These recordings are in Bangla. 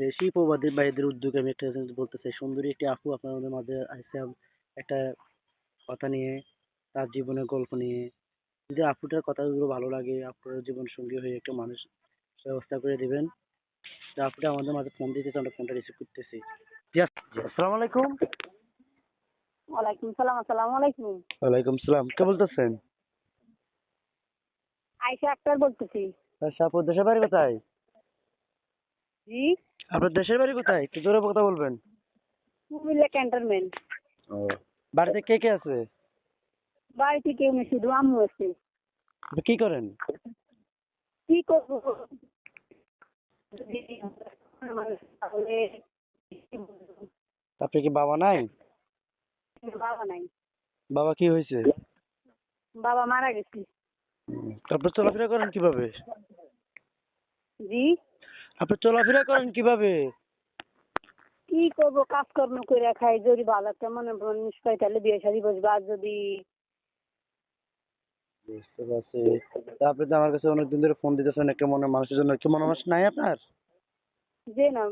দেশি প্রবাদী ভাইদের উদ্যোগে আমি একটা জিনিস বলতে চাই। সুন্দরী একটি আপু আপনাদের মাঝে আইসা একটা কথা নিয়ে, তার জীবনের গল্প নিয়ে। যদি আপুটার কথাগুলো ভালো লাগে, আপুর জীবন সঙ্গী হয়ে একটা মানুষ ব্যবস্থা করে দিবেন। তো আপুটা আমাদের মাঝে ফোন দিতেছে, আমরা ফোনটা রিসিভ করতেছি। জি, জি, আসসালামু আলাইকুম। ওয়ালাইকুম সালাম। আসসালামু আলাইকুম। ওয়ালাইকুম সালাম। কে বলতেছেন? আয়েশা আক্তার বলতেছি। আচ্ছা, আপুর দেশের বাড়ি কোথায়? জি, আপনার দেশের বাড়ি কোথায়? একটু জোরে কথা বলবেন। কুমিল্লা ক্যান্টনমেন্ট। ও, বাড়িতে কে কে আছে? বাড়িতে কেউ নেই, শুধু আম্মু আছে। আপনি কি করেন? কি করবো? যদি মানুষ তাহলে কি বলবো? আপনি কি বাবা নাই? বাবা নাই। বাবা কি হয়েছে? বাবা মারা গেছে। আপনি চলাফেরা করেন কিভাবে? জি, আপনি চলাফেরা করেন কিভাবে? কি করবো? কাজকর্ম করে খাই। যদি ভালো একটা মনে মানুষ পাই তাহলে বিয়ে শাদী বসবো। আর যদি বুঝতে পারছি। তা আপনি তো আমার কাছে অনেকদিন ধরে ফোন দিতেছেন একটা মনের মানুষের জন্য। একটু মনের মানুষ নাই আপনার? যে না,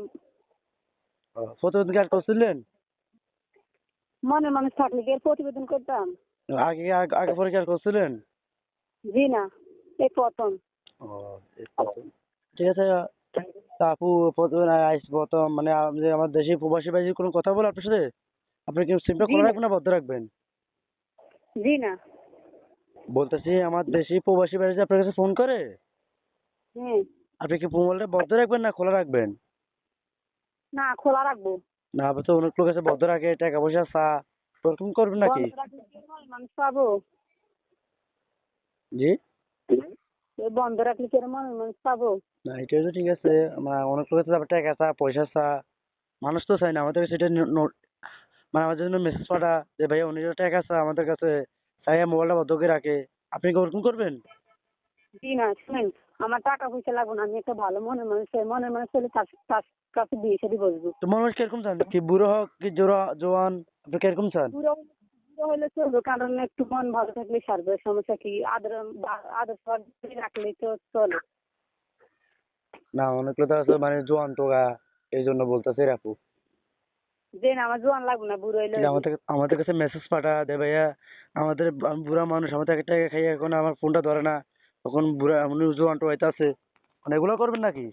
প্রতিবেদন কি আর করছিলেন? মনে মানুষ থাকলে কি এর প্রতিবেদন করতাম? আগে আগে আগে পরে কি আর করছিলেন? জি না, এই প্রথম। ও, এই প্রথম। ঠিক আছে। তা আপু প্রথমে প্রথম মানে যে আমার দেশে প্রবাসী ভাই যদি কোনো কথা বলে আপনার সাথে, আপনি কি সিমটা জি খোলা না, রাখবেন না বন্ধ রাখবেন? জি না। বলতেছি আমার দেশি প্রবাসী ভাই যদি আপনার কাছে ফোন করে, হ্যাঁ, আপনি কি মোবাইলটা বন্ধ রাখবেন না খোলা রাখবেন? না খোলা রাখবো। না, আপনি তো অনেক লোক আছে বন্ধ রাখে, টাকা পয়সা চা, ওরকম করবেন নাকি? বন্ধ রাখলে কি হয়? মানুষ পাবো? জি। বন্ধ রাখলে কি আর মানুষ পাবো? না, এটা তো ঠিক আছে। অনেক লোক আছে আবার টাকা চা পয়সা চা, মানুষ তো চাই না আমাদের কাছে এটা মানে আমাদের জন্য মেসেজ পাঠা যে ভাইয়া উনি যে টাকা চা আমাদের কাছে চাইয়া মোবাইলটা বন্ধ করে রাখে, আপনি কি ওরকম করবেন? জি না, শুনেন, আমার টাকা পয়সা লাগবে না। আমি একটা ভালো মনের মানুষ হলে তার তার কাছে বিয়ে শাদী বসবো। তো মানুষ কিরকম চান, কি বুড়ো হোক কি জোড়া জোয়ান, আপনি কিরকম চান? বুড়ো বুড়ো হলে চলবে, কারণ একটু মন ভালো থাকলে সারবে। সমস্যা কি? আদর সদ রাখলেই তো চলে। না, অনেক লোক আছে মানে জোয়ান টোকা, এই জন্য বলতেছে আপু। যে না, আমার জোয়ান লাগবে না, বুড়ো হইলে যে হইব। আমাদের কাছে মেসেজ পাঠা দে ভাইয়া, আমি বুড়া মানুষ, আমাদের একটা টাকা খাইয়ে এখন আমার ফোনটা ধরে না, তখন বুড়া উনি জোয়ান টোকাইতে আছে, মানে এগুলো করবেন নাকি?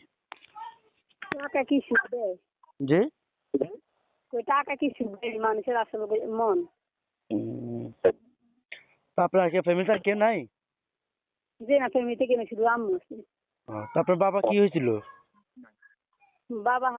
টাকা কি সুখ দেয়? জি। ওই টাকা কি সুখ দেয়? মানুষের আসলে মন। উম, তা আপনার কি ফ্যামিলিতে আর কে নাই? যে না, ফ্যামিলি থেকে না, শুধু আম্মু আছে। তা আপনার বাবা কি হয়েছিল? বাবা